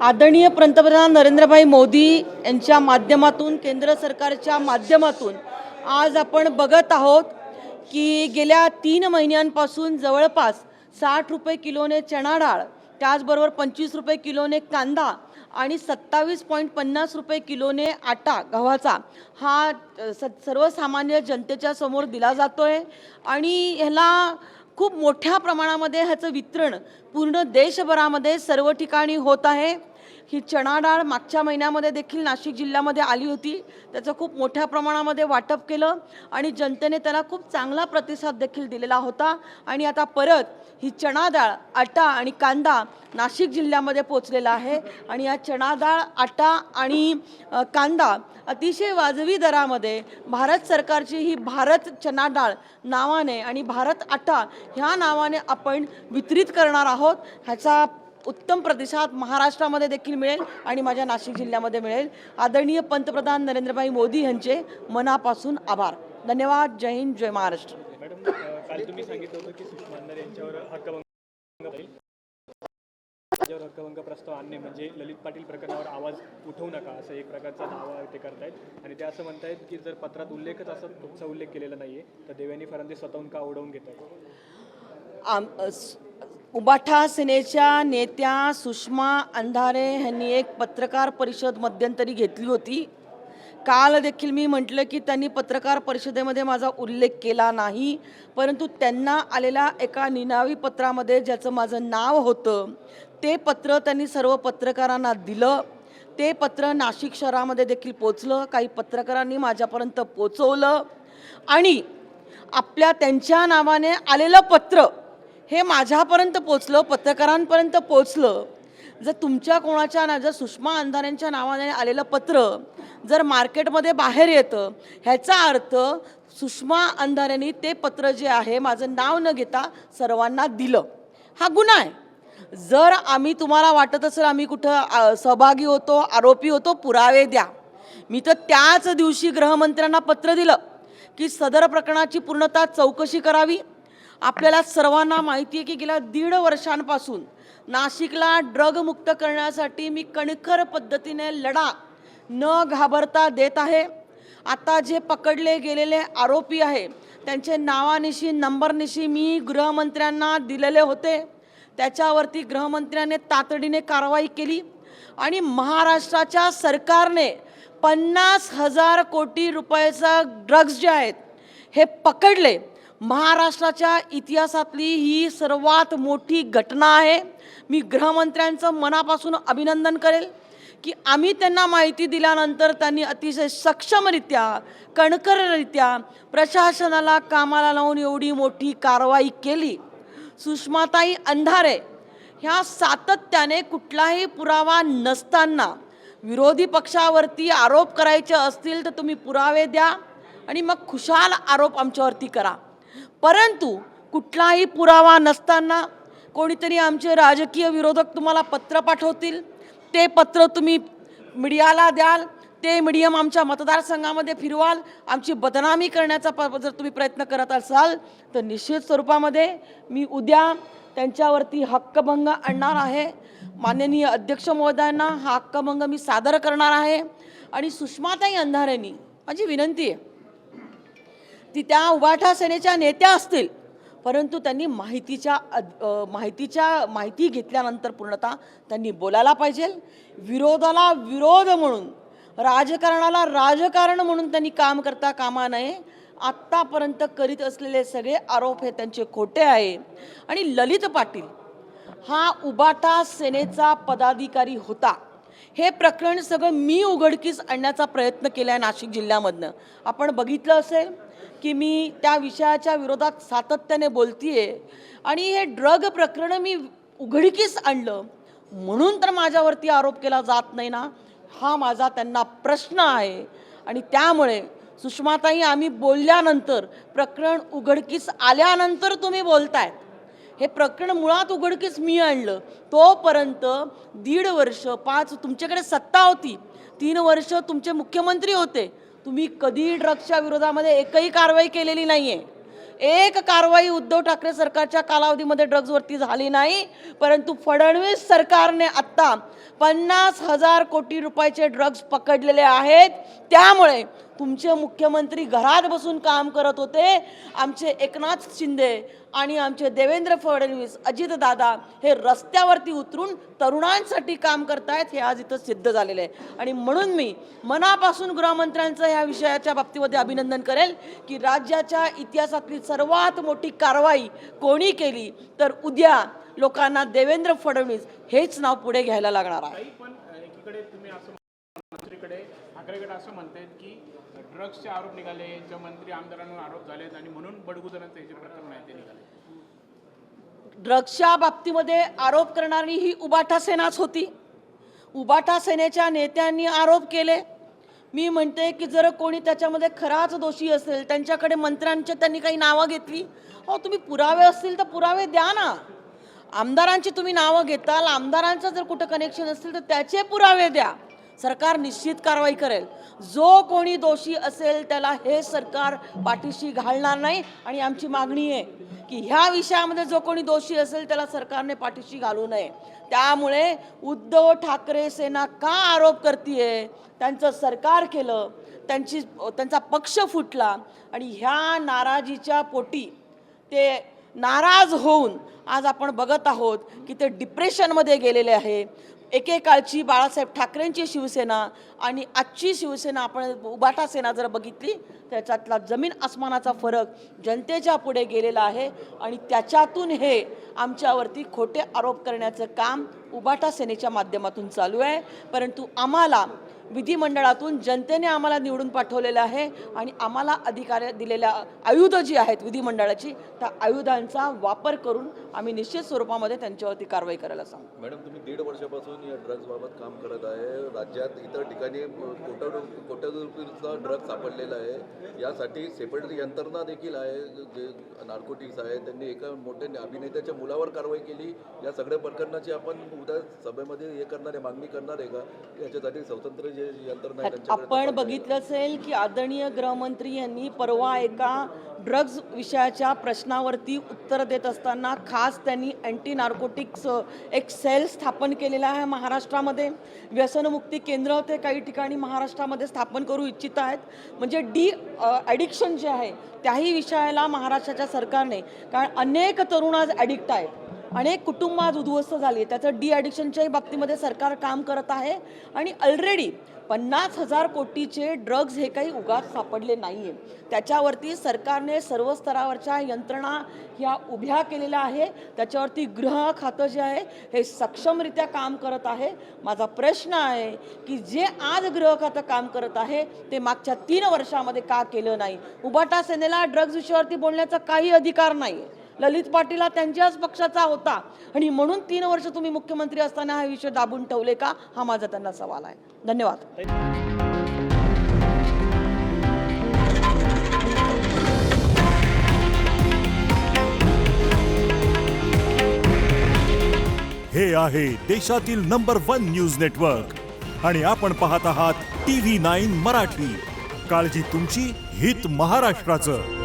आदरणीय पंतप्रधान नरेंद्रभाई मोदी यांच्या माध्यमातून केंद्र सरकारच्या माध्यमातून आज आपण बघत आहोत की गेल्या 3 महिन्यांपासून जवळपास 60 रुपये किलोने चणा डाळ, त्याचबरोबर 25 रुपये किलोने कांदा आणि 27.50 रुपये किलोने आटा गव्हाचा हा सर्वसामान्य जनतेच्या समोर दिला जातोय आणि ह्याला खूप मोठ्या प्रमाणामध्ये ह्याचं वितरण पूर्ण देशभरामध्ये सर्व ठिकाणी होत आहे। ही चणा डाळ मागच्या महिन्यामध्ये देखील नाशिक जिल्ह्यामध्ये आली होती, त्याचं खूप मोठ्या प्रमाणामध्ये वाटप केलं आणि जनतेने त्याला खूप चांगला प्रतिसाद देखील दिलेला होता आणि आता परत ही चणा डाळ, आटा आणि कांदा नाशिक जिल्ह्यामध्ये पोहोचलेला आहे आणि या चणा डाळ, आटा आणि कांदा अतिशय वाजवी दरामध्ये भारत सरकारची ही भारत चणा डाळ नावाने आणि भारत आटा ह्या नावाने आपण वितरित करणार आहोत। ह्याचा उत्तम प्रतिसाद महाराष्ट्रामध्ये देखील मिळेल आणि माझ्या नाशिक जिल्ह्यामध्ये मिळेल। आदरणीय पंतप्रधान नरेंद्रभाई मोदी यांचे मनापासून आभार। धन्यवाद। जय हिंद, जय महाराष्ट्र। मॅडम, काल तुम्ही सांगितलं होतं की सुषमा अंधारे यांच्यावर हक्कभंग प्रस्ताव आणणे म्हणजे ललित पाटील प्रकरणावर आवाज उठवू नका असं एक प्रकारचा दावा ते करतायत आणि ते असं म्हणतायत की जर पत्रात उल्लेखच असं तुमचा उल्लेख केलेला नाहीये तर देवयानी फडणवीस स्वतःहून का उडवून घेत आहेत? उबाठा सेनेच्या नेत्या सुषमा अंधारे यांनी एक पत्रकार परिषद मध्यंतरी घेतली होती। काल देखील मी म्हटलं की त्यांनी पत्रकार परिषदेमध्ये माझा उल्लेख केला नाही, परंतु त्यांना आलेल्या एका निनावी पत्रामध्ये ज्याचं माझं नाव होतं ते पत्र त्यांनी सर्व पत्रकारांना दिलं। ते पत्र नाशिक शहरामध्ये देखील पोचलं, काही पत्रकारांनी माझ्यापर्यंत पोचवलं आणि आपल्या त्यांच्या नावाने आलेलं पत्र हे माझ्यापर्यंत पोचलं, पत्रकारांपर्यंत पोचलं। जर तुमच्या कोणाच्या जर सुषमा अंधारेंच्या नावाने आलेलं पत्र जर मार्केटमध्ये बाहेर येतं ह्याचा अर्थ सुषमा अंधारेंनी ते पत्र जे आहे माझं नाव न घेता सर्वांना दिलं, हा गुन्हा आहे। जर आम्ही तुम्हाला वाटत असेल आम्ही कुठं सहभागी होतो, आरोपी होतो, पुरावे द्या। मी तर त्याच दिवशी गृहमंत्र्यांना पत्र दिलं की सदर प्रकरणाची पूर्णतः चौकशी करावी। आपल्याला सर्वांना माहिती आहे की गेल्या 1.5 वर्षांपासून नाशिकला ड्रग मुक्त करण्यासाठी मी कणखर पद्धतीने लढा न घाबरता देत आहे। आता जे पकडले गेलेले आरोपी आहे त्यांचे नावानिशी नंबरनिशी मी गृहमंत्र्यांना दिलेले होते, त्याच्यावरती गृहमंत्र्याने तातडीने कारवाई केली आणि महाराष्ट्राच्या सरकारने 50,000 कोटी रुपयाचा ड्रग्ज जे आहेत हे पकडले। महाराष्ट्राच्या इतिहासातली ही सर्वात मोठी घटना आहे। मी गृहमंत्र्यांचं मनापासून अभिनंदन करेल की आम्ही त्यांना माहिती दिल्यानंतर त्यांनी अतिशय सक्षमरित्या कणखररित्या प्रशासनाला कामाला लावून एवढी मोठी कारवाई केली। सुषमाताई अंधारे ह्या सातत्याने कुठलाही पुरावा नसताना विरोधी पक्षावरती आरोप करायचे असतील तर तुम्ही पुरावे द्या आणि मग खुशाल आरोप आमच्यावरती करा, परंतु कुठलाही पुरावा नसताना कोणीतरी आमचे राजकीय विरोधक तुम्हाला पत्र पाठवतील, ते पत्र तुम्ही मीडियाला द्याल, ते मीडियम आमच्या मतदारसंघामध्ये फिरवाल, आमची बदनामी करण्याचा जर तुम्ही प्रयत्न करत असाल तर निश्चित स्वरूपामध्ये मी उद्या त्यांच्यावरती हक्कभंग आणणार आहे। माननीय अध्यक्ष महोदयांना हा हक्कभंग मी सादर करणार आहे आणि सुषमाताई अंधारेंनी माझी विनंती आहे ती त्या उबाठा सेनेच्या नेत्या असतील, परंतु त्यांनी माहिती घेतल्यानंतर पूर्णतः त्यांनी बोलायला पाहिजे। विरोधाला विरोध म्हणून, राजकारणाला राजकारण म्हणून त्यांनी काम करता कामा नये। आत्तापर्यंत करीत असलेले सगळे आरोप हे त्यांचे खोटे आहे आणि ललित पाटील हा उबाठा सेनेचा पदाधिकारी होता। हे प्रकरण सगळं मी उघडकीस आणण्याचा प्रयत्न केला आहे नाशिक जिल्ह्यामधनं। आपण बघितलं असेल की मी त्या विषयाच्या विरोधात सातत्याने बोलतीये आणि हे ड्रग प्रकरण मी उघडकीस आणलं म्हणून तर माझ्यावरती आरोप केला जात नाही ना, हा माझा त्यांना प्रश्न आहे। आणि त्यामुळे सुषमाताई आम्ही बोलल्यानंतर प्रकरण उघडकीस आल्यानंतर तुम्ही बोलताय, हे प्रकरण मुळात उघडकीस मी आणलं, तोपर्यंत 1.5 वर्ष तुमच्याकडे सत्ता होती, 3 वर्ष तुमचे मुख्यमंत्री होते, तुम्ही कधी ड्रग्सच्या विरोधामध्ये एकही कारवाई केलेली नाहीये। एक कारवाई उद्धव ठाकरे सरकारच्या कालावधीमध्ये ड्रग्जवरती झाली नाही, परंतु फडणवीस सरकारने आत्ता 50,000 कोटी रुपयाचे ड्रग्ज पकडलेले आहेत. त्यामुळे तुमचे मुख्यमंत्री घरात बसून काम करत होते, आमचे एकनाथ शिंदे आणि आमचे देवेंद्र फडणवीस, अजितदादा हे रस्त्यावरती उतरून तरुणांसाठी काम करतायत, हे आज इथं सिद्ध झालेलं आहे. आणि म्हणून मी मनापासून गृहमंत्र्यांचं ह्या विषयाच्या बाबतीमध्ये अभिनंदन करेल की राज्याच्या इतिहासातली सर्वात मोठी कारवाई कोणी केली तर उद्या लोकांना देवेंद्र फडणवीस हेच नाव पुढे घ्यायला लागणार आहे. पण एकीकडे तुम्ही असं मंत्रीकडे ठाकरेकडे असं म्हणतायत की ड्रग्सचे आरोप निघाले, ज्या मंत्री आमदारांवर आरोप झालेत आणि म्हणून बडगुजरांचं हे जे प्रकरण आहे ते निघाले. ड्रग्सच्या बाबतीमध्ये आरोप करणारी ही उबाटा सेनाच होती. उबाटा सेनेच्या नेत्यांनी आरोप केले. मी म्हणते की जर कोणी त्याच्यामध्ये खराच दोषी असेल, त्यांच्याकडे मंत्र्यांच्या त्यांनी काही नावं घेतली, अहो तुम्ही पुरावे असतील तर पुरावे द्या ना. आमदारांची तुम्ही नावं घेताल, आमदारांचं जर कुठं कनेक्शन असतील तर त्याचे पुरावे द्या. सरकार निश्चित कारवाई करेल. जो कोणी दोषी असेल त्याला हे सरकार पाठीशी घालणार नाही. आणि आमची मागणी आहे की ह्या विषयामध्ये जो कोणी दोषी असेल त्याला सरकारने पाठीशी घालू नये. त्यामुळे उद्धव ठाकरे सेना का आरोप करतीये, त्यांचं सरकार केलं, त्यांचा पक्ष फुटला आणि ह्या नाराजीच्या पोटी ते नाराज होऊन आज आपण बघत आहोत की ते डिप्रेशनमध्ये गेलेले आहे. एकेकाळची बाळासाहेब ठाकरेंची शिवसेना आणि आजची शिवसेना आपण उबाटा सेना जर बघितली त्याच्यातला जमीन आसमानाचा फरक जनतेच्या पुढे गेलेला आहे. आणि त्याच्यातून हे आमच्यावरती खोटे आरोप करण्याचं काम उबाटा सेनेच्या माध्यमातून चालू आहे. परंतु आम्हाला विधिमंडळातून जनतेने आम्हाला निवडून पाठवलेलं आहे आणि आम्हाला अधिकार दिलेल्या आयुध जी आहेत विधिमंडळाची, त्या आयुधांचा वापर करून आम्ही निश्चित स्वरूपामध्ये त्यांच्यावरती कारवाई करायला सांगू. मॅडम, तुम्ही 1.5 वर्षापासून या ड्रग्जबाबत काम करत आहे. राज्यात इतर ठिकाणी कोट्यावधी रुपयाचा ड्रग सापडलेला आहे. यासाठी सेपरेट यंत्रणा देखील आहे, जे नार्कोटिक्स आहे. त्यांनी एका मोठ्या अभिनेत्याच्या मुलावर कारवाई केली. या सगळ्या प्रकरणाची आपण उद्या सभेमध्ये हे करणार आहे, मागणी करणार आहे का? याच्यासाठी स्वतंत्र जे यंत्रणा आहे आपण बघितलं असेल की आदरणीय गृहमंत्री यांनी परवा एका ड्रग्ज विषयाच्या प्रश्नावरती उत्तर देत असताना खास त्यांनी अँटी नार्कोटिक्स एक सेल स्थापन केलेला आहे महाराष्ट्रामध्ये. व्यसनमुक्ती केंद्र ते काही ठिकाणी महाराष्ट्रामध्ये स्थापन करू इच्छित आहेत. म्हणजे ॲडिक्शन जे आहे त्याही विषयाला महाराष्ट्राच्या सरकारने, कारण अनेक तरुण आज ॲडिक्ट आहेत, अनेक कुटुंब आज उद्ध्वस्त झाली, त्याचं ॲडिक्शनच्याही बाबतीमध्ये सरकार काम करत आहे. आणि ऑलरेडी 50,000 कोटीचे ड्रग्ज हे काही उगाच सापडले नाही आहे. त्याच्यावरती सरकारने सर्व स्तरावरच्या यंत्रणा ह्या उभ्या केलेल्या आहे. त्याच्यावरती गृह खातं जे आहे हे सक्षमरित्या काम करत आहे. माझा प्रश्न आहे की जे आज गृह खातं काम करत आहे ते मागच्या 3 वर्षामध्ये का केलं नाही? उबाटा सेनेला ड्रग्ज विषयावरती बोलण्याचा काही अधिकार नाही. ललित पाटील हा त्यांच्याच पक्षाचा होता आणि म्हणून 3 वर्ष तुम्ही मुख्यमंत्री असताना हा विषय दाबून ठेवले का, हा माझा त्यांना सवाल आहे. धन्यवाद. हे आहे देशातील नंबर 1 न्यूज नेटवर्क आणि आपण पाहत आहात TV9 मराठी. काळजी तुमची, हित महाराष्ट्राचं.